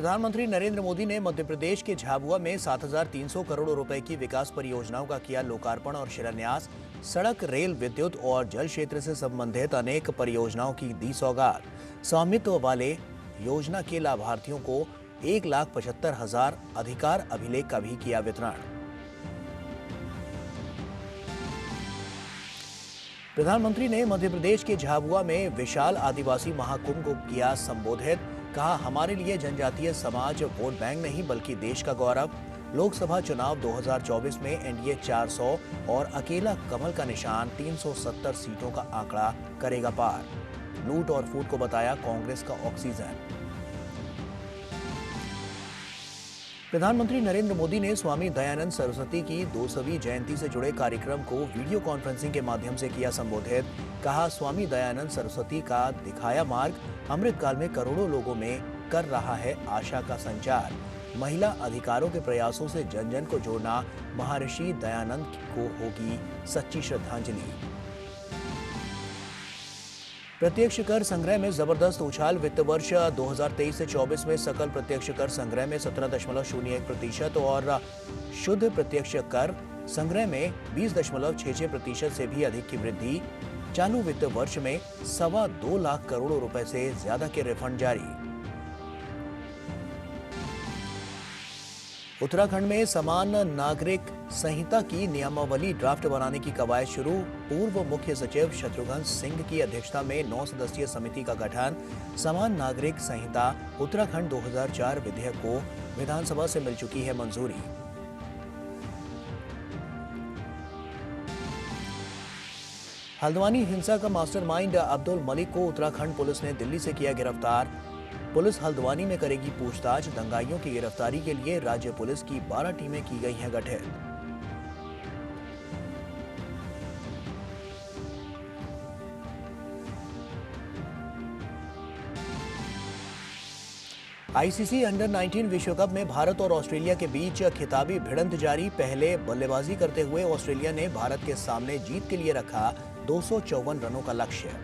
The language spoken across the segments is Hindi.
प्रधानमंत्री नरेंद्र मोदी ने मध्य प्रदेश के झाबुआ में 7,300 करोड़ रुपए की विकास परियोजनाओं का किया लोकार्पण और शिलान्यास। सड़क, रेल, विद्युत और जल क्षेत्र से संबंधित अनेक परियोजनाओं की दी सौगात। स्वामित्व वाले योजना के लाभार्थियों को 1,75,000 अधिकार अभिलेख का भी किया वितरण। प्रधानमंत्री ने मध्य प्रदेश के झाबुआ में विशाल आदिवासी महाकुंभ को किया संबोधित। कहा, हमारे लिए जनजातीय समाज वोट बैंक नहीं बल्कि देश का गौरव। लोकसभा चुनाव 2024 में एनडीए 400 और अकेला कमल का निशान 370 सीटों का आंकड़ा करेगा पार। लूट और फूट को बताया कांग्रेस का ऑक्सीजन। प्रधानमंत्री नरेंद्र मोदी ने स्वामी दयानंद सरस्वती की 200वीं जयंती से जुड़े कार्यक्रम को वीडियो कॉन्फ्रेंसिंग के माध्यम से किया संबोधित। कहा, स्वामी दयानंद सरस्वती का दिखाया मार्ग अमृतकाल में करोड़ों लोगों में कर रहा है आशा का संचार। महिला अधिकारों के प्रयासों से जन जन को जोड़ना महर्षि दयानंद को होगी सच्ची श्रद्धांजलि। प्रत्यक्ष कर संग्रह में जबरदस्त उछाल। वित्त वर्ष 2023 से 24 में सकल प्रत्यक्ष कर संग्रह में 17.01% और शुद्ध प्रत्यक्ष कर संग्रह में 20.66% से भी अधिक की वृद्धि। चालू वित्त वर्ष में 2.25 लाख करोड़ रुपए से ज्यादा के रिफंड जारी। उत्तराखंड में समान नागरिक संहिता की नियमावली ड्राफ्ट बनाने की कवायद शुरू। पूर्व मुख्य सचिव शत्रुघ्न सिंह की अध्यक्षता में 9 सदस्यीय समिति का गठन। समान नागरिक संहिता उत्तराखंड 2004 विधेयक को विधानसभा से मिल चुकी है मंजूरी। हल्द्वानी हिंसा का मास्टरमाइंड अब्दुल मलिक को उत्तराखंड पुलिस ने दिल्ली से किया गिरफ्तार। पुलिस हल्द्वानी में करेगी पूछताछ। दंगाइयों की गिरफ्तारी के लिए राज्य पुलिस की 12 टीमें की गई हैं गठित। आईसीसी अंडर 19 विश्व कप में भारत और ऑस्ट्रेलिया के बीच खिताबी भिड़ंत जारी। पहले बल्लेबाजी करते हुए ऑस्ट्रेलिया ने भारत के सामने जीत के लिए रखा 254 रनों का लक्ष्य।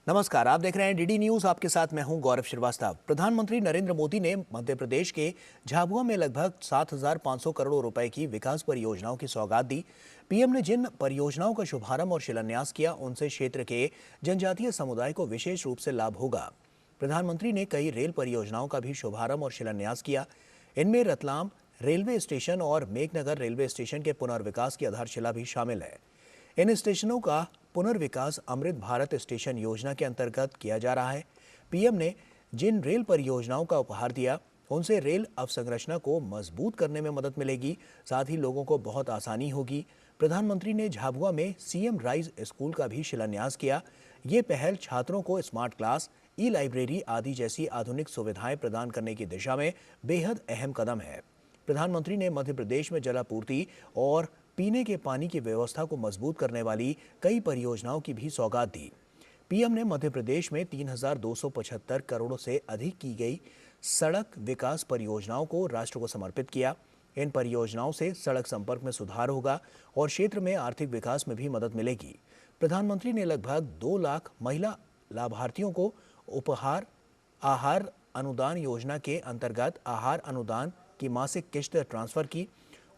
नमस्कार, आप देख रहे हैं डीडी न्यूज। आपके साथ मैं हूं गौरव श्रीवास्तव। प्रधानमंत्री नरेंद्र मोदी ने मध्य प्रदेश के झाबुआ में लगभग 7,500 करोड़ रुपए की विकास परियोजनाओं की सौगात दी। पीएम ने जिन परियोजनाओं का शुभारंभ और शिलान्यास किया उनसे क्षेत्र के जनजातीय समुदाय को विशेष रूप से लाभ होगा। प्रधानमंत्री ने कई रेल परियोजनाओं का भी शुभारंभ और शिलान्यास किया। इनमें रतलाम रेलवे स्टेशन और मेघनगर रेलवे स्टेशन के पुनर्विकास की आधारशिला भी शामिल है। इन स्टेशनों का पुनर्विकास अमृत भारत स्टेशन योजना के अंतर्गत किया जा रहा है। पीएम ने जिन रेल परियोजनाओं का उपहार दिया उनसे रेल अवसंरचना को मजबूत करने में मदद मिलेगी, साथ ही लोगों को बहुत आसानी होगी। प्रधानमंत्री ने झाबुआ में सीएम राइज स्कूल का भी शिलान्यास किया। ये पहल छात्रों को स्मार्ट क्लास, ई लाइब्रेरी आदि जैसी आधुनिक सुविधाएं प्रदान करने की दिशा में बेहद अहम कदम है। प्रधानमंत्री ने मध्य प्रदेश में जलापूर्ति और पीने के पानी की व्यवस्था को मजबूत करने वाली कई परियोजनाओं की भी सौगात दी। पीएम ने मध्य प्रदेश में 3,275 करोड़ से अधिक की गई सड़क विकास परियोजनाओं को राष्ट्र को समर्पित किया। इन परियोजनाओं से सड़क संपर्क में सुधार होगा और क्षेत्र में आर्थिक विकास में भी मदद मिलेगी। प्रधानमंत्री ने लगभग 2 लाख महिला लाभार्थियों को उपहार आहार अनुदान योजना के अंतर्गत आहार अनुदान की मासिक किश्त ट्रांसफर की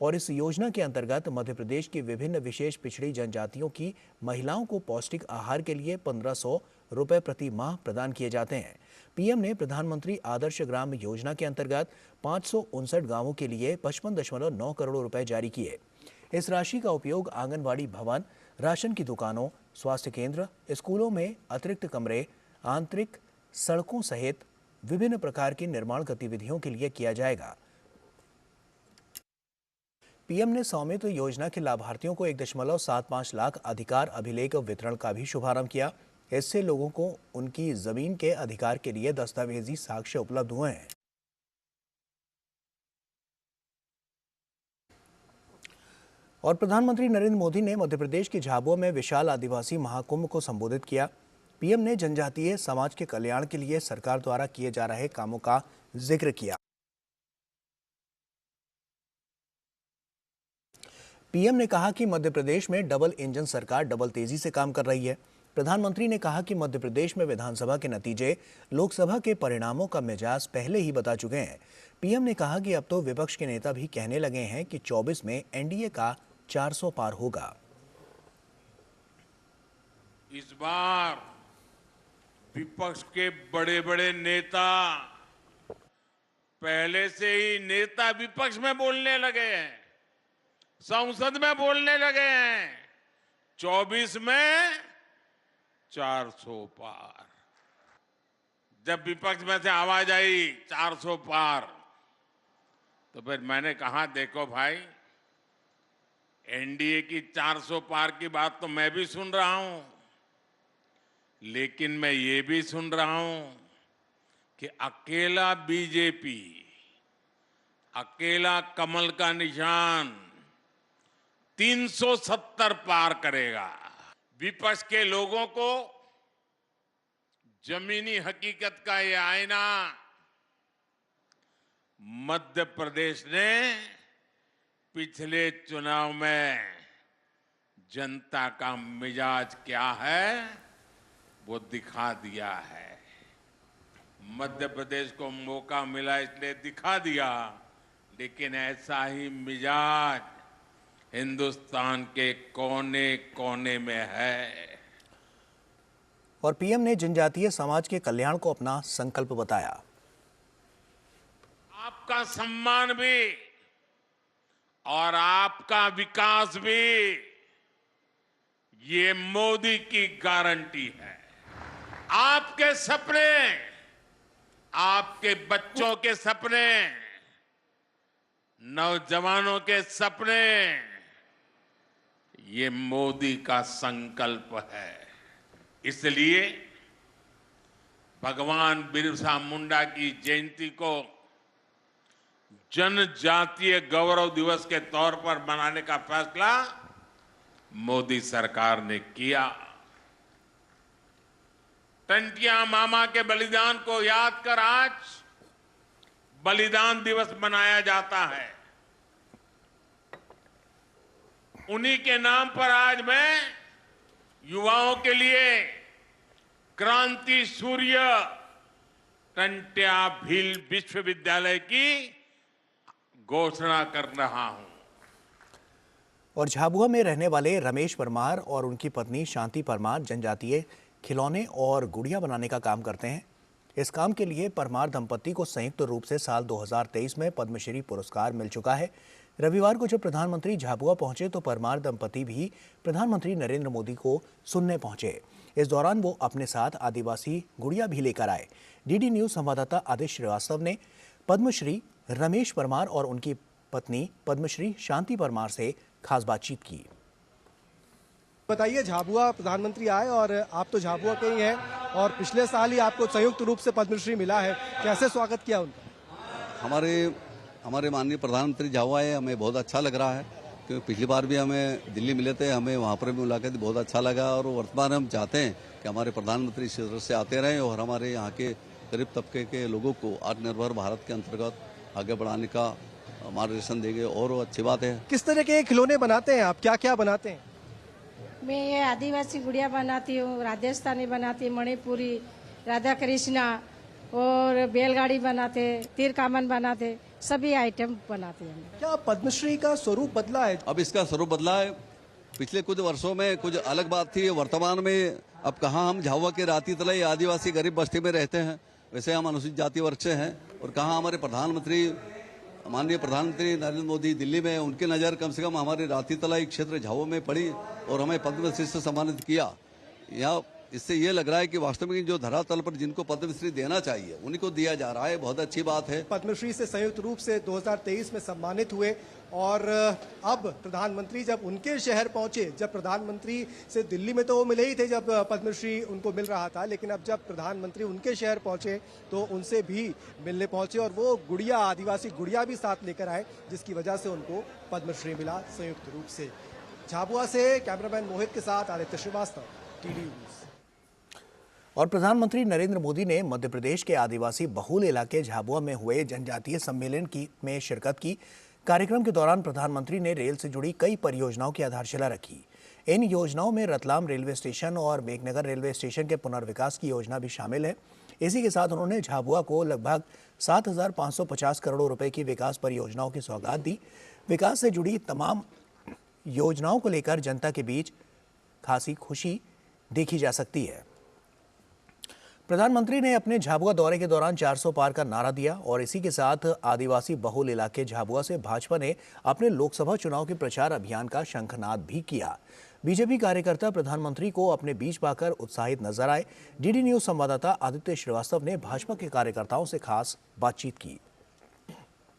और इस योजना के अंतर्गत मध्य प्रदेश की विभिन्न विशेष पिछड़ी जनजातियों की महिलाओं को पौष्टिक आहार के लिए 1,500 रुपए प्रति माह प्रदान किए जाते हैं। पीएम ने प्रधानमंत्री आदर्श ग्राम योजना के अंतर्गत 559 गांवों के लिए 55.9 करोड़ रुपए जारी किए। इस राशि का उपयोग आंगनबाड़ी भवन, राशन की दुकानों, स्वास्थ्य केंद्र, स्कूलों में अतिरिक्त कमरे, आंतरिक सड़कों सहित विभिन्न प्रकार की निर्माण गतिविधियों के लिए किया जाएगा। पीएम ने स्वामित्व योजना के लाभार्थियों को 1.75 लाख अधिकार अभिलेख वितरण का भी शुभारंभ किया। इससे लोगों को उनकी जमीन के अधिकार के लिए दस्तावेजी साक्ष्य उपलब्ध हुए हैं। और प्रधानमंत्री नरेंद्र मोदी ने मध्य प्रदेश के झाबुआ में विशाल आदिवासी महाकुंभ को संबोधित किया। पीएम ने जनजातीय समाज के कल्याण के लिए सरकार द्वारा किए जा रहे कामों का जिक्र किया। पीएम ने कहा कि मध्य प्रदेश में डबल इंजन सरकार डबल तेजी से काम कर रही है। प्रधानमंत्री ने कहा कि मध्य प्रदेश में विधानसभा के नतीजे लोकसभा के परिणामों का मिजाज पहले ही बता चुके हैं। पीएम ने कहा कि अब तो विपक्ष के नेता भी कहने लगे हैं कि 24 में एनडीए का 400 पार होगा। इस बार विपक्ष के बड़े बड़े नेता पहले से ही नेता विपक्ष में बोलने लगे हैं, संसद में बोलने लगे हैं। 24 में 400 पार। जब विपक्ष में से आवाज आई 400 पार, तो फिर मैंने कहा देखो भाई, एनडीए की 400 पार की बात तो मैं भी सुन रहा हूं, लेकिन मैं ये भी सुन रहा हूं कि अकेला बीजेपी, अकेला कमल का निशान 370 पार करेगा। विपक्ष के लोगों को जमीनी हकीकत का ये आईना मध्य प्रदेश ने पिछले चुनाव में जनता का मिजाज क्या है वो दिखा दिया है। मध्य प्रदेश को मौका मिला इसलिए दिखा दिया, लेकिन ऐसा ही मिजाज हिंदुस्तान के कोने कोने में है। और पीएम ने जनजातीय समाज के कल्याण को अपना संकल्प बताया। आपका सम्मान भी और आपका विकास भी ये मोदी की गारंटी है। आपके सपने, आपके बच्चों के सपने, नौजवानों के सपने, ये मोदी का संकल्प है। इसलिए भगवान बिरसा मुंडा की जयंती को जनजातीय गौरव दिवस के तौर पर मनाने का फैसला मोदी सरकार ने किया। टंटिया मामा के बलिदान को याद कर आज बलिदान दिवस मनाया जाता है। उन्हीं के नाम पर आज मैं युवाओं के लिए क्रांति सूर्य टंट्या भील विश्वविद्यालय की घोषणा कर रहा हूं। और झाबुआ में रहने वाले रमेश परमार और उनकी पत्नी शांति परमार जनजातीय खिलौने और गुड़िया बनाने का काम करते हैं। इस काम के लिए परमार दंपत्ति को संयुक्त रूप से साल 2023 में पद्मश्री पुरस्कार मिल चुका है। रविवार को जब प्रधानमंत्री झाबुआ पहुंचे तो परमार दंपति भी प्रधानमंत्री नरेंद्र मोदी को सुनने पहुंचे। इस दौरान वो अपने साथ आदिवासी गुड़िया भी लेकर आए। डीडी न्यूज संवाददाता आदित्य श्रीवास्तव ने पद्मश्री रमेश परमार और उनकी पत्नी पद्मश्री शांति परमार से खास बातचीत की। बताइए, झाबुआ प्रधानमंत्री आए और आप तो झाबुआ के ही हैं और पिछले साल ही आपको संयुक्त रूप से पद्मश्री मिला है, कैसे स्वागत किया उनका? हमारे माननीय प्रधानमंत्री झाबुआ आए, हमें बहुत अच्छा लग रहा है क्योंकि पिछली बार भी हमें दिल्ली मिले थे, हमें वहाँ पर भी मुलाकात बहुत अच्छा लगा। और वर्तमान हम चाहते हैं कि हमारे प्रधानमंत्री इस तरह से आते रहें और हमारे यहाँ के गरीब तबके के लोगों को आत्मनिर्भर भारत के अंतर्गत आगे बढ़ाने का मार्गदर्शन देंगे और अच्छी बात है। किस तरह के खिलौने बनाते हैं आप, क्या क्या बनाते हैं? मैं ये आदिवासी गुड़िया बनाती हूँ, राजस्थानी बनाती, मणिपुरी, राधा कृष्णा और बैलगाड़ी बनाते, तीर कामन बनाते, सभी आइटम बनाते हैं। क्या पद्मश्री का स्वरूप बदला है? अब इसका स्वरूप बदला है। पिछले कुछ वर्षों में कुछ अलग बात थी, वर्तमान में अब कहाँ हम झाबुआ के राती तलाई आदिवासी गरीब बस्ती में रहते हैं, वैसे हम अनुसूचित जाति वर्ग से हैं, और कहाँ हमारे प्रधानमंत्री माननीय प्रधानमंत्री नरेंद्र मोदी दिल्ली में, उनकी नज़र कम से कम हमारे राती तलाई क्षेत्र झाबुआ में पड़ी और हमें पद्मश्री से सम्मानित किया। यहाँ इससे ये लग रहा है कि वास्तव में जो धरातल पर जिनको पद्मश्री देना चाहिए उन्हीं को दिया जा रहा है, बहुत अच्छी बात है। पद्मश्री से संयुक्त रूप से 2023 में सम्मानित हुए और अब प्रधानमंत्री जब उनके शहर पहुंचे, जब प्रधानमंत्री से दिल्ली में तो वो मिले ही थे जब पद्मश्री उनको मिल रहा था, लेकिन अब जब प्रधानमंत्री उनके शहर पहुंचे तो उनसे भी मिलने पहुंचे और वो गुड़िया, आदिवासी गुड़िया भी साथ लेकर आए, जिसकी वजह से उनको पद्मश्री मिला संयुक्त रूप से। झाबुआ से कैमरामैन मोहित के साथ आदित्य श्रीवास्तव, टीडी न्यूज। और प्रधानमंत्री नरेंद्र मोदी ने मध्य प्रदेश के आदिवासी बहुल इलाके झाबुआ में हुए जनजातीय सम्मेलन में शिरकत की। कार्यक्रम के दौरान प्रधानमंत्री ने रेल से जुड़ी कई परियोजनाओं की आधारशिला रखी। इन योजनाओं में रतलाम रेलवे स्टेशन और मेघनगर रेलवे स्टेशन के पुनर्विकास की योजना भी शामिल है। इसी के साथ उन्होंने झाबुआ को लगभग 7,550 करोड़ रुपए की विकास परियोजनाओं की सौगात दी। विकास से जुड़ी तमाम योजनाओं को लेकर जनता के बीच खासी खुशी देखी जा सकती है। प्रधानमंत्री ने अपने झाबुआ दौरे के दौरान 400 पार का नारा दिया और इसी के साथ आदिवासी बहुल इलाके झाबुआ से भाजपा ने अपने लोकसभा चुनाव के प्रचार अभियान का शंखनाद भी किया। बीजेपी कार्यकर्ता प्रधानमंत्री को अपने बीच पाकर उत्साहित नजर आए। डीडी न्यूज संवाददाता आदित्य श्रीवास्तव ने भाजपा के कार्यकर्ताओं से खास बातचीत की।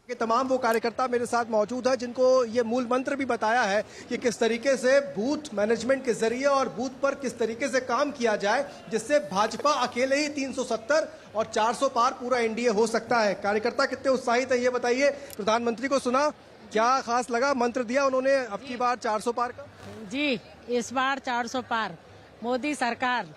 कि तमाम वो कार्यकर्ता मेरे साथ मौजूद है जिनको ये मूल मंत्र भी बताया है कि किस तरीके से बूथ मैनेजमेंट के जरिए और बूथ पर किस तरीके से काम किया जाए जिससे भाजपा अकेले ही 370 और 400 पार पूरा एनडीए हो सकता है। कार्यकर्ता कितने उत्साहित है ये बताइए। प्रधानमंत्री को सुना, क्या खास लगा? मंत्र दिया उन्होंने अब की बार 400 पार का। जी, इस बार 400 पार मोदी सरकार,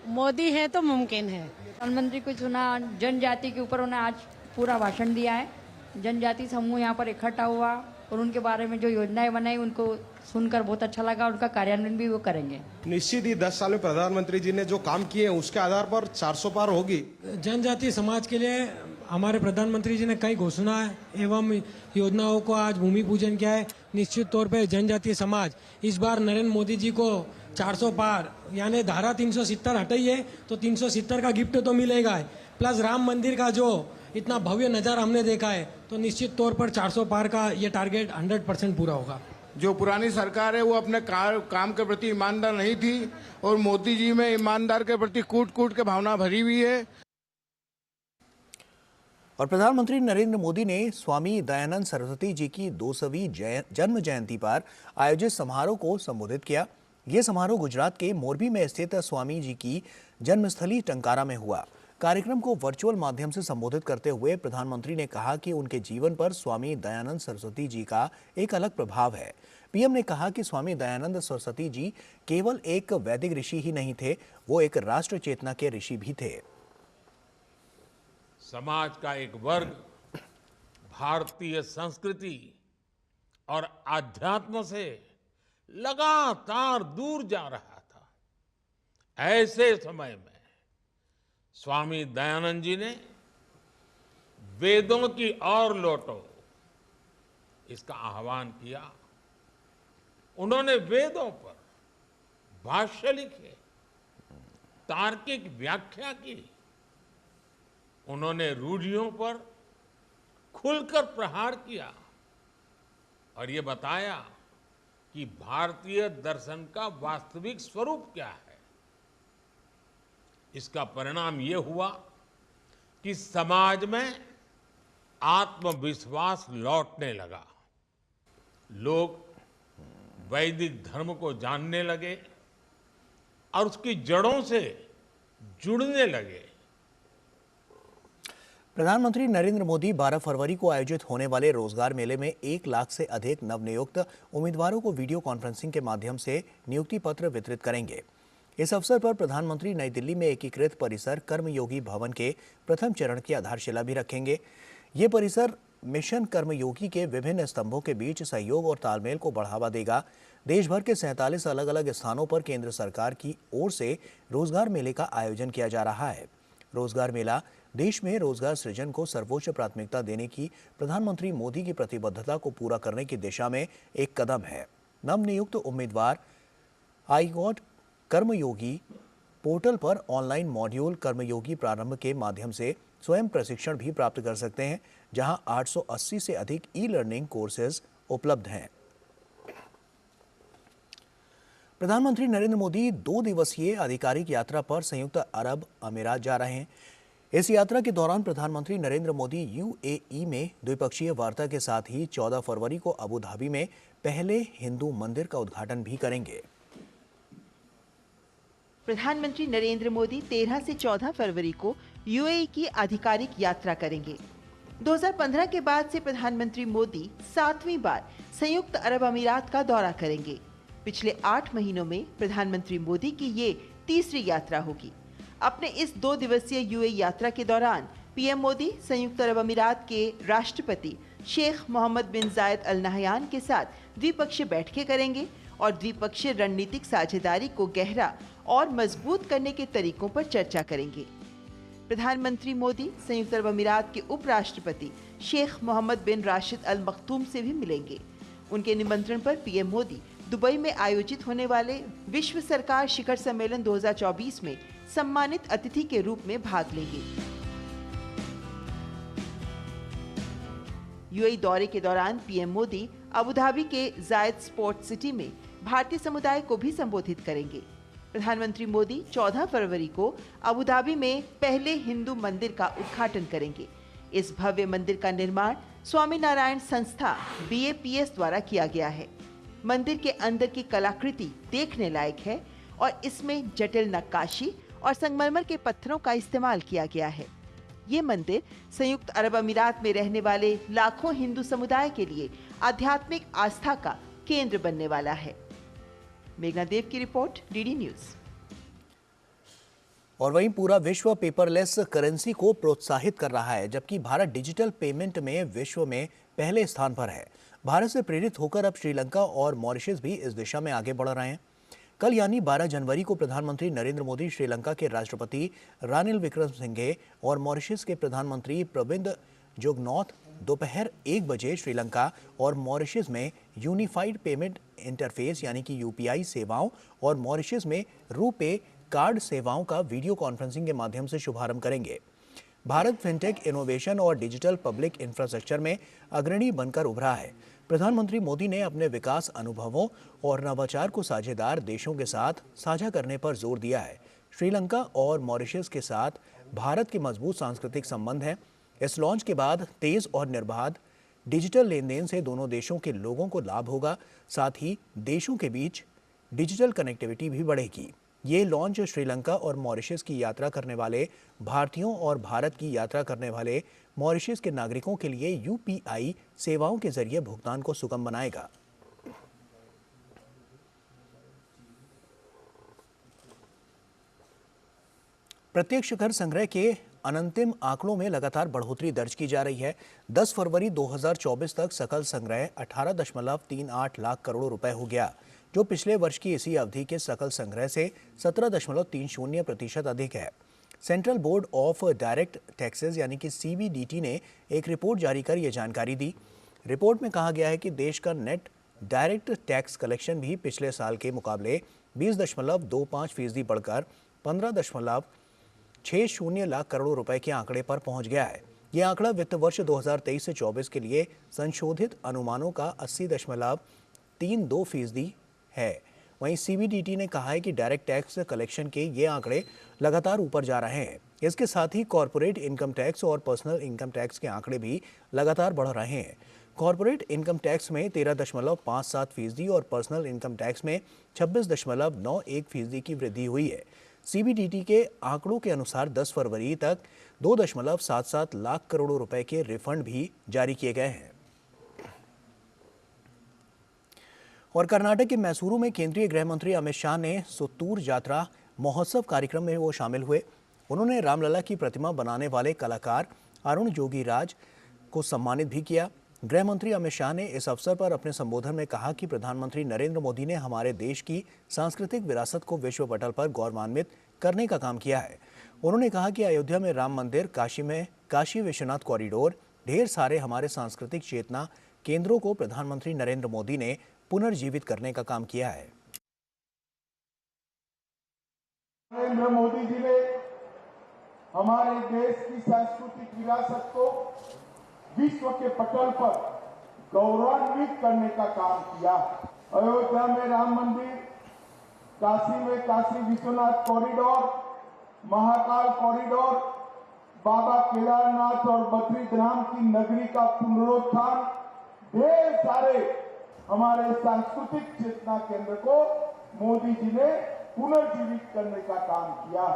मोदी है तो मुमकिन है। प्रधानमंत्री को चुना, जनजाति के ऊपर उन्होंने आज पूरा भाषण दिया है। जनजाति समूह यहाँ पर इकट्ठा हुआ और उनके बारे में जो योजनाएं बनाई उनको सुनकर बहुत अच्छा लगा। उनका कार्यान्वयन भी वो करेंगे। निश्चित ही 10 साल में प्रधानमंत्री जी ने जो काम किए हैं उसके आधार पर 400 पार होगी। जनजातीय समाज के लिए हमारे प्रधानमंत्री जी ने कई घोषणा एवं योजनाओं को आज भूमि पूजन किया है। निश्चित तौर पे जनजातीय समाज इस बार नरेंद्र मोदी जी को 400 पार यानी धारा 370 हटाई है तो 370 का गिफ्ट तो मिलेगा है, प्लस राम मंदिर का जो इतना भव्य नज़ारा हमने देखा है तो निश्चित तौर पर 400 पार का ये टारगेट 100% पूरा होगा। जो पुरानी सरकार है वो अपने काम के प्रति ईमानदार नहीं थी और मोदी जी में ईमानदार के प्रति कूट कूट के भावना भरी हुई है। और प्रधानमंत्री नरेंद्र मोदी ने स्वामी दयानंद सरस्वती जी की 200वीं जन्म जयंती पर आयोजित समारोह को संबोधित किया। ये समारोह गुजरात के मोरबी में स्थित स्वामी जी की जन्मस्थली टंकारा में हुआ। कार्यक्रम को वर्चुअल माध्यम से संबोधित करते हुए प्रधानमंत्री ने कहा कि उनके जीवन पर स्वामी दयानंद सरस्वती जी का एक अलग प्रभाव है। पीएम ने कहा कि स्वामी दयानंद सरस्वती जी केवल एक वैदिक ऋषि ही नहीं थे, वो एक राष्ट्र चेतना के ऋषि भी थे। समाज का एक वर्ग भारतीय संस्कृति और आध्यात्म से लगातार दूर जा रहा था। ऐसे समय में स्वामी दयानंद जी ने वेदों की ओर लौटो इसका आह्वान किया। उन्होंने वेदों पर भाष्य लिखे, तार्किक व्याख्या की। उन्होंने रूढ़ियों पर खुलकर प्रहार किया और ये बताया कि भारतीय दर्शन का वास्तविक स्वरूप क्या है। इसका परिणाम ये हुआ कि समाज में आत्मविश्वास लौटने लगा। लोग वैदिक धर्म को जानने लगे और उसकी जड़ों से जुड़ने लगे। प्रधानमंत्री नरेंद्र मोदी 12 फरवरी को आयोजित होने वाले रोजगार मेले में 1 लाख से अधिक नवनियुक्त उम्मीदवारों को वीडियो कॉन्फ्रेंसिंग के माध्यम से नियुक्ति पत्र वितरित करेंगे। इस अवसर पर प्रधानमंत्री नई दिल्ली में एकीकृत परिसर कर्मयोगी भवन के प्रथम चरण की आधारशिला भी रखेंगे। ये परिसर मिशन कर्मयोगी के विभिन्न स्तंभों के बीच सहयोग और तालमेल को बढ़ावा देगा। देश भर के 47 अलग अलग स्थानों पर केंद्र सरकार की ओर से रोजगार मेले का आयोजन किया जा रहा है। रोजगार मेला देश में रोजगार सृजन को सर्वोच्च प्राथमिकता देने की प्रधानमंत्री मोदी की प्रतिबद्धता को पूरा करने की दिशा में एक कदम है। नवनियुक्त उम्मीदवार आईगॉट कर्मयोगी पोर्टल पर ऑनलाइन मॉड्यूल कर्मयोगी प्रारंभ के माध्यम से स्वयं प्रशिक्षण भी प्राप्त कर सकते हैं, जहां 880 से अधिक ई लर्निंग कोर्सेज उपलब्ध हैं। प्रधानमंत्री नरेंद्र मोदी 2 दिवसीय आधिकारिक यात्रा पर संयुक्त अरब अमीरात जा रहे हैं। इस यात्रा के दौरान प्रधानमंत्री नरेंद्र मोदी यूएई में द्विपक्षीय वार्ता के साथ ही 14 फरवरी को अबू धाबी में पहले हिंदू मंदिर का उद्घाटन भी करेंगे। प्रधानमंत्री नरेंद्र मोदी 13 से 14 फरवरी को यूएई की आधिकारिक यात्रा करेंगे। 2015 के बाद से प्रधानमंत्री मोदी 7वीं बार संयुक्त अरब अमीरात का दौरा करेंगे। पिछले 8 महीनों में प्रधानमंत्री मोदी की ये तीसरी यात्रा होगी। अपने इस 2 दिवसीय यूएई यात्रा के दौरान पीएम मोदी संयुक्त अरब अमीरात के राष्ट्रपति शेख मोहम्मद बिन जायद अल नहयान के साथ द्विपक्षीय बैठकें करेंगे और द्विपक्षीय रणनीतिक साझेदारी को गहरा और मजबूत करने के तरीकों पर चर्चा करेंगे। प्रधानमंत्री मोदी संयुक्त अरब अमीरात के उपराष्ट्रपति शेख मोहम्मद बिन राशिद अल मखतूम से भी मिलेंगे। उनके निमंत्रण पर पीएम मोदी दुबई में आयोजित होने वाले विश्व सरकार शिखर सम्मेलन 2024 में सम्मानित अतिथि के रूप में भाग लेंगे। यूएई दौरे के दौरान पीएम मोदी अबू धाबी के जायद स्पोर्ट्स सिटी में भारतीय समुदाय को भी संबोधित करेंगे। प्रधानमंत्री मोदी 14 फरवरी को अबू धाबी में पहले हिंदू मंदिर का उद्घाटन करेंगे। इस भव्य मंदिर का निर्माण स्वामी नारायण संस्था BAPS द्वारा किया गया है। मंदिर के अंदर की कलाकृति देखने लायक है और इसमें जटिल नक्काशी और संगमरमर के पत्थरों का इस्तेमाल किया गया है। ये मंदिर संयुक्त अरब अमीरात में रहने वाले लाखों हिंदू समुदाय के लिए आध्यात्मिक आस्था का केंद्र बनने वाला है। मेघना देव की रिपोर्ट, DD न्यूज। और वहीं पूरा विश्व पेपरलेस करेंसी को प्रोत्साहित कर रहा है, जबकि भारत डिजिटल पेमेंट में विश्व में पहले स्थान पर है। भारत से प्रेरित होकर अब श्रीलंका और मॉरिशस भी इस दिशा में आगे बढ़ रहे हैं। कल यानी 12 जनवरी को प्रधानमंत्री नरेंद्र मोदी श्रीलंका के राष्ट्रपति रानिल विक्रमसिंघे और मॉरिशस के प्रधानमंत्री प्रविंद जुगनॉथ दोपहर 1 बजे श्रीलंका और मॉरिशस में यूनिफाइड पेमेंट इंटरफेस यानी कि UPI सेवाओं और मॉरिशस में रुपे कार्ड सेवाओं का वीडियो कॉन्फ्रेंसिंग के माध्यम से शुभारंभ करेंगे। भारत फिनटेक इनोवेशन और डिजिटल पब्लिक इंफ्रास्ट्रक्चर में अग्रणी बनकर उभरा है। प्रधानमंत्री मोदी ने अपने विकास अनुभवों और नवाचार को साझेदार देशों के साथ साझा करने पर जोर दिया है। श्रीलंका और मॉरिशस के साथ भारत के मजबूत सांस्कृतिक संबंध हैं। इस लॉन्च के बाद तेज और निर्बाध डिजिटल लेन देन से दोनों देशों के लोगों को लाभ होगा, साथ ही देशों के बीच डिजिटल कनेक्टिविटी भी बढ़ेगी। ये लॉन्च श्रीलंका और मॉरिशस की यात्रा करने वाले भारतीयों और भारत की यात्रा करने वाले मॉरिशस के नागरिकों के लिए UPI सेवाओं के जरिए भुगतान को सुगम बनाएगा। प्रत्यक्ष कर संग्रह के अनंतिम आंकड़ों में लगातार बढ़ोतरी दर्ज की जा रही है। 10 फरवरी 2024 तक सकल संग्रह 18.38 लाख करोड़ रुपए हो गया, जो पिछले वर्ष की इसी अवधि के सकल संग्रह से 17.30% अधिक है। Central board of direct taxes यानी कि CBDT ने एक रिपोर्ट जारी कर यह जानकारी दी। रिपोर्ट में कहा गया है कि देश का नेट डायरेक्ट टैक्स कलेक्शन भी पिछले साल के मुकाबले 20.25% बढ़कर 15.60 लाख करोड़ रुपए के आंकड़े पर पहुंच गया है। यह आंकड़ा वित्त वर्ष 2023 से 24 के लिए संशोधित अनुमानों का 80.32% है। वहीं CBDT ने कहा है कि डायरेक्ट टैक्स कलेक्शन के ये आंकड़े लगातार ऊपर जा रहे हैं। इसके साथ ही कॉर्पोरेट इनकम टैक्स और पर्सनल इनकम टैक्स के आंकड़े भी लगातार बढ़ रहे हैं। कॉर्पोरेट इनकम टैक्स में 13.57% और पर्सनल इनकम टैक्स में 26.91% की वृद्धि हुई है। CBDT के आंकड़ों के अनुसार 10 फरवरी तक 2.77 लाख करोड़ रुपए के रिफंड भी जारी किए गए हैं। और कर्नाटक के मैसूरू में केंद्रीय गृह मंत्री अमित शाह ने सुत्तूर यात्रा महोत्सव कार्यक्रम में वो शामिल हुए। उन्होंने रामलला की प्रतिमा बनाने वाले कलाकार अरुण जोगीराज को सम्मानित भी किया। गृह मंत्री अमित शाह ने इस अवसर पर अपने संबोधन में कहा कि प्रधानमंत्री नरेंद्र मोदी ने हमारे देश की सांस्कृतिक विरासत को विश्व पटल पर गौरवान्वित करने का काम किया है। उन्होंने कहा कि अयोध्या में राम मंदिर, काशी में काशी विश्वनाथ कॉरिडोर, ढेर सारे हमारे सांस्कृतिक चेतना केंद्रों को प्रधानमंत्री नरेंद्र मोदी ने पुनर्जीवित करने का काम किया है। नरेंद्र मोदी जी ने हमारे देश की सांस्कृतिक विरासत को विश्व के पटल पर गौरवान्वित करने का काम किया। अयोध्या में राम मंदिर, काशी में काशी विश्वनाथ कॉरिडोर, महाकाल कॉरिडोर, बाबा केदारनाथ और बद्रीधाम की नगरी का पुनरुत्थान, ढेर सारे हमारे सांस्कृतिक चेतना केंद्र को मोदी जी ने पुनर्जीवित करने का काम किया।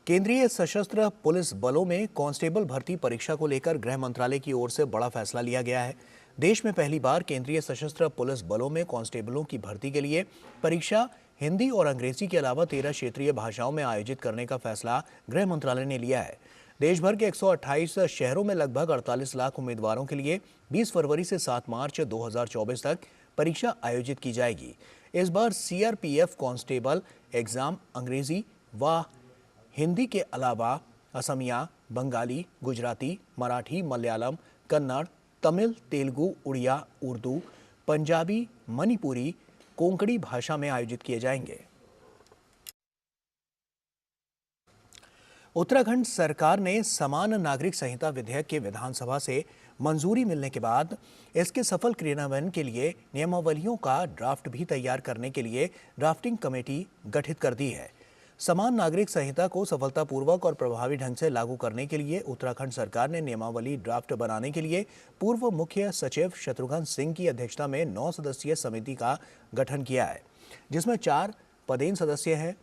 केंद्रीय सशस्त्र पुलिस बलों में कांस्टेबल भर्ती परीक्षा को लेकर गृह मंत्रालय की ओर से बड़ा फैसला लिया गया है। देश में पहली बार केंद्रीय सशस्त्र पुलिस बलों में कांस्टेबलों की भर्ती के लिए परीक्षा हिंदी और अंग्रेजी के अलावा 13 क्षेत्रीय भाषाओं में आयोजित करने का फैसला गृह मंत्रालय ने लिया है। देश भर के 128 शहरों में लगभग 48 लाख उम्मीदवारों के लिए 20 फरवरी से 7 मार्च 2024 तक परीक्षा आयोजित की जाएगी। इस बार सीआरपीएफ कांस्टेबल एग्जाम अंग्रेजी व हिंदी के अलावा असमिया, बंगाली, गुजराती, मराठी, मलयालम, कन्नड़, तमिल, तेलुगु, उड़िया, उर्दू, पंजाबी, मणिपुरी, कोंकणी भाषा में आयोजित किए जाएंगे। उत्तराखंड सरकार ने समान नागरिक संहिता विधेयक के विधानसभा से मंजूरी मिलने के बाद इसके सफल क्रियान्वयन के लिए नियमावलियों का ड्राफ्ट भी तैयार करने के लिए ड्राफ्टिंग कमेटी गठित कर दी है। समान नागरिक संहिता को सफलतापूर्वक और प्रभावी ढंग से लागू करने के लिए उत्तराखंड सरकार ने नियमावली ड्राफ्ट बनाने के लिए पूर्व मुख्य सचिव शत्रुघ्न सिंह की अध्यक्षता में 9 सदस्यीय समिति का गठन किया है, जिसमें 4 पदेन सदस्य हैं।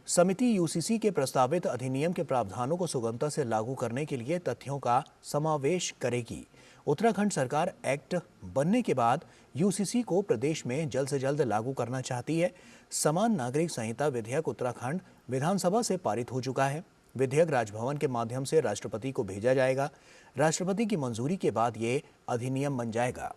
समिति यूसीसी के प्रस्तावित अधिनियम के प्रावधानों को सुगमता से लागू करने के लिए तथ्यों का समावेश करेगी। उत्तराखंड सरकार एक्ट बनने के बाद यूसीसी को प्रदेश में जल्द से जल्द लागू करना चाहती है। समान नागरिक संहिता विधेयक उत्तराखंड विधानसभा से पारित हो चुका है। विधेयक राजभवन के माध्यम से राष्ट्रपति को भेजा जाएगा। राष्ट्रपति की मंजूरी के बाद ये अधिनियम बन जाएगा।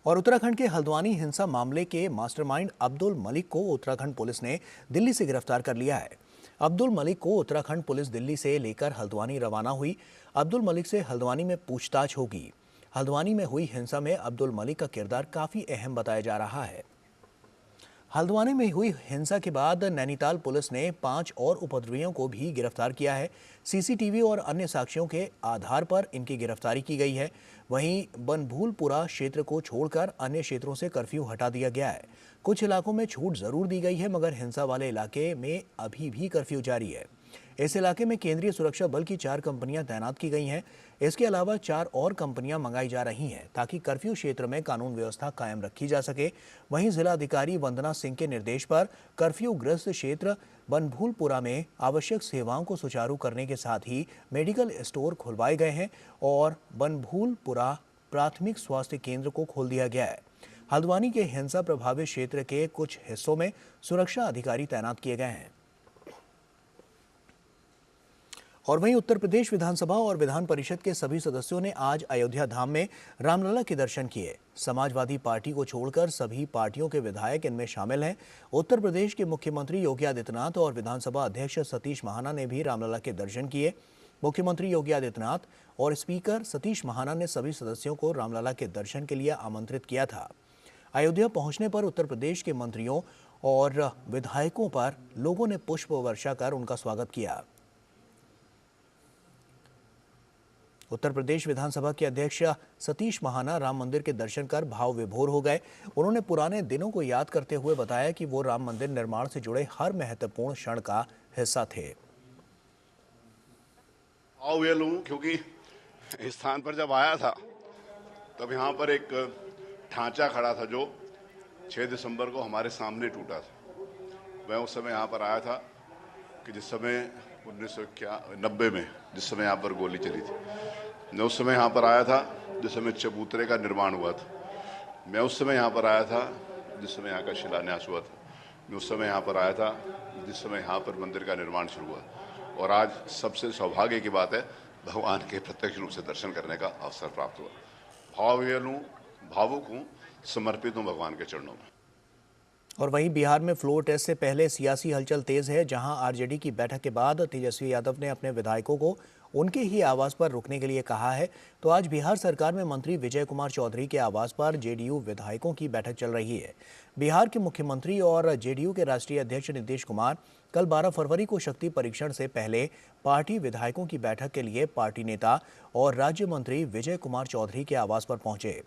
और उत्तराखंड के हल्द्वानी हिंसा मामले के मास्टरमाइंड अब्दुल मलिक को उत्तराखंड पुलिस ने दिल्ली से गिरफ्तार कर लिया है। अब्दुल मलिक को उत्तराखंड पुलिस दिल्ली से लेकर हल्द्वानी रवाना हुई। अब्दुल मलिक से हल्द्वानी में पूछताछ होगी। हल्द्वानी में हुई हिंसा में अब्दुल मलिक का किरदार काफी अहम बताया जा रहा है। हल्द्वानी में हुई हिंसा के बाद नैनीताल पुलिस ने 5 और उपद्रवियों को भी गिरफ्तार किया है। सीसीटीवी और अन्य साक्ष्यों के आधार पर इनकी गिरफ्तारी की गई है। वहीं बनभूलपुरा क्षेत्र को छोड़कर अन्य क्षेत्रों से कर्फ्यू हटा दिया गया है। कुछ इलाकों में छूट जरूर दी गई है, मगर हिंसा वाले इलाके में अभी भी कर्फ्यू जारी है। इस इलाके में केंद्रीय सुरक्षा बल की 4 कंपनियां तैनात की गई हैं। इसके अलावा 4 और कंपनियां मंगाई जा रही हैं ताकि कर्फ्यू क्षेत्र में कानून व्यवस्था कायम रखी जा सके। वहीं जिलाधिकारी वंदना सिंह के निर्देश पर कर्फ्यू ग्रस्त क्षेत्र बनभूलपुरा में आवश्यक सेवाओं को सुचारू करने के साथ ही मेडिकल स्टोर खुलवाए गए हैं और बनभूलपुरा प्राथमिक स्वास्थ्य केंद्र को खोल दिया गया है। हल्द्वानी के हिंसा प्रभावित क्षेत्र के कुछ हिस्सों में सुरक्षा अधिकारी तैनात किए गए हैं। और वहीं उत्तर प्रदेश विधानसभा और विधान परिषद के सभी सदस्यों ने आज अयोध्या धाम में रामलला के दर्शन किए। समाजवादी पार्टी को छोड़कर सभी पार्टियों के विधायक इनमें शामिल हैं। उत्तर प्रदेश के मुख्यमंत्री योगी आदित्यनाथ और विधानसभा अध्यक्ष सतीश महाना ने भी रामलला के दर्शन किए। मुख्यमंत्री योगी आदित्यनाथ और स्पीकर सतीश महाना ने सभी सदस्यों को रामलला के दर्शन के लिए आमंत्रित किया था। अयोध्या पहुंचने पर उत्तर प्रदेश के मंत्रियों और विधायकों पर लोगों ने पुष्प वर्षा कर उनका स्वागत किया। उत्तर प्रदेश विधानसभा के अध्यक्ष सतीश महाना राम मंदिर के दर्शन कर भाव विभोर हो गए। उन्होंने पुराने दिनों को याद करते हुए बताया कि वो राम मंदिर निर्माण से जुड़े हर महत्वपूर्ण क्षण का हिस्सा थे। भाव लूं क्योंकि इस स्थान पर जब आया था तब यहाँ पर एक ढांचा खड़ा था जो 6 दिसंबर को हमारे सामने टूटा था। मैं उस समय यहाँ पर आया था कि जिस समय 1990 में जिस समय यहाँ पर गोली चली थी, मैं उस समय यहाँ पर आया था जिस समय चबूतरे का निर्माण हुआ था। मैं उस समय यहाँ पर आया था जिस समय यहाँ का शिलान्यास हुआ था। मैं उस समय यहाँ पर आया था जिस समय यहाँ पर मंदिर का निर्माण शुरू हुआ। और आज सबसे सौभाग्य की बात है, भगवान के प्रत्यक्ष रूप से दर्शन करने का अवसर प्राप्त हुआ। भावुक हूँ, समर्पित हूँ भगवान के चरणों में। और वहीं बिहार में फ्लोर टेस्ट से पहले सियासी हलचल तेज है, जहां आरजेडी की बैठक के बाद तेजस्वी यादव ने अपने विधायकों को उनके ही आवास पर रुकने के लिए कहा है। तो आज बिहार सरकार में मंत्री विजय कुमार चौधरी के आवास पर जेडीयू विधायकों की बैठक चल रही है। बिहार के मुख्यमंत्री और जेडीयू के राष्ट्रीय अध्यक्ष नीतीश कुमार कल 12 फरवरी को शक्ति परीक्षण से पहले पार्टी विधायकों की बैठक के लिए पार्टी नेता और राज्य मंत्री विजय कुमार चौधरी के आवास पर पहुंचे।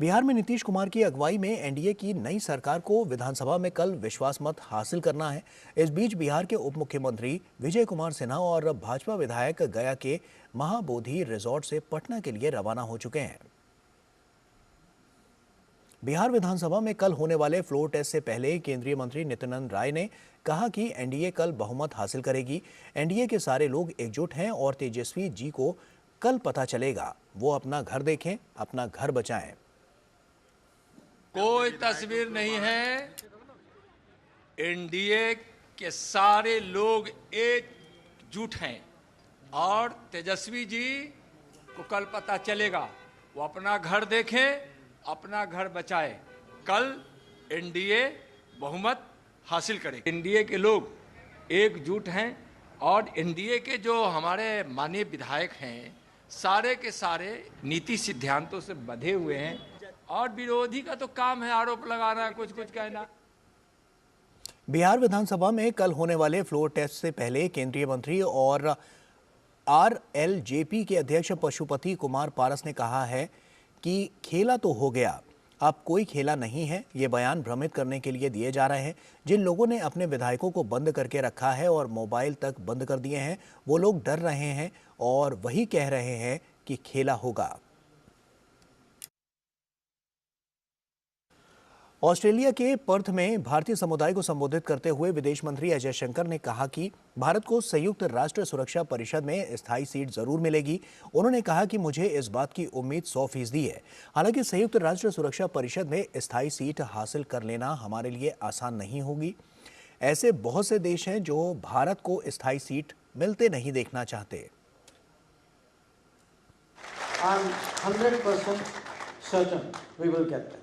बिहार में नीतीश कुमार की अगुवाई में एनडीए की नई सरकार को विधानसभा में कल विश्वास मत हासिल करना है। इस बीच बिहार के उप मुख्यमंत्री विजय कुमार सिन्हा और भाजपा विधायक गया के महाबोधि रिजॉर्ट से पटना के लिए रवाना हो चुके हैं। बिहार विधानसभा में कल होने वाले फ्लोर टेस्ट से पहले केंद्रीय मंत्री नित्यानंद राय ने कहा कि एनडीए कल बहुमत हासिल करेगी। एनडीए के सारे लोग एकजुट हैं और तेजस्वी जी को कल पता चलेगा। वो अपना घर देखें, अपना घर बचाएं। कोई तस्वीर नहीं है। एनडीए के सारे लोग एकजुट हैं और तेजस्वी जी उसको कल पता चलेगा। वो अपना घर देखें, अपना घर बचाए। कल एनडीए बहुमत हासिल करेगी। एनडीए के लोग एकजुट हैं और एनडीए के जो हमारे माननीय विधायक हैं सारे के सारे नीति सिद्धांतों से बंधे हुए हैं और विरोधी का तो काम है आरोप लगाना, कुछ कुछ कहना। बिहार विधानसभा में कल होने वाले फ्लोर टेस्ट से पहले केंद्रीय मंत्री और आरएलजेपी के अध्यक्ष पशुपति कुमार पारस ने कहा है कि खेला तो हो गया, अब कोई खेला नहीं है। ये बयान भ्रमित करने के लिए दिए जा रहे हैं। जिन लोगों ने अपने विधायकों को बंद करके रखा है और मोबाइल तक बंद कर दिए हैं, वो लोग डर रहे हैं और वही कह रहे हैं कि खेला होगा। ऑस्ट्रेलिया के पर्थ में भारतीय समुदाय को संबोधित करते हुए विदेश मंत्री अजय शंकर ने कहा कि भारत को संयुक्त राष्ट्र सुरक्षा परिषद में स्थायी सीट जरूर मिलेगी। उन्होंने कहा कि मुझे इस बात की उम्मीद 100% है। हालांकि संयुक्त राष्ट्र सुरक्षा परिषद में स्थायी सीट हासिल कर लेना हमारे लिए आसान नहीं होगी। ऐसे बहुत से देश हैं जो भारत को स्थायी सीट मिलते नहीं देखना चाहते। I'm 100% certain we will get there.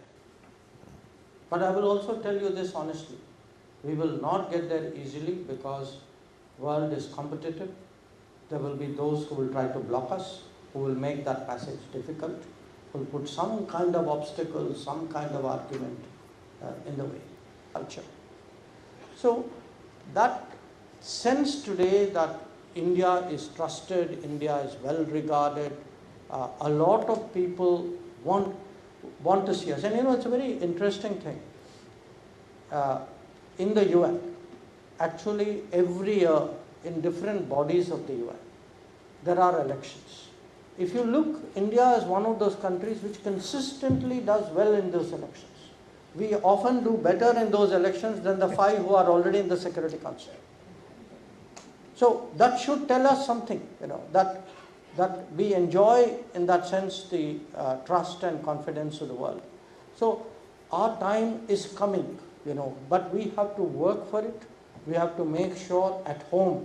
But I will also tell you this honestly, we will not get there easily because world is competitive. There will be those who will try to block us, who will make that passage difficult, who will put some kind of obstacle, some kind of argument in the way. Culture. So that sense today that India is trusted, India is well regarded, a lot of people want to see us. And you know, it's a very interesting thing. In the UN, actually every year in different bodies of the UN, there are elections. If you look, India is one of those countries which consistently does well in those elections. We often do better in those elections than the 5 who are already in the Security Council. So that should tell us something, you know, that we enjoy in that sense the trust and confidence of the world. So our time is coming, you know, but we have to work for it. We have to make sure at home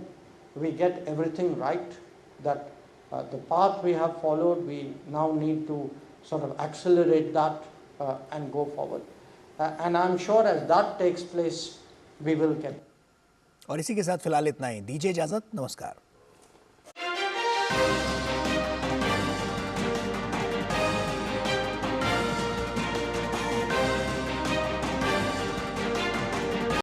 we get everything right, that the path we have followed, we now need to sort of accelerate that and go forward. And I'm sure as that takes place, we will get. और इसी के साथ फिलहाल इतना ही। दीजिए इजाजत। नमस्कार।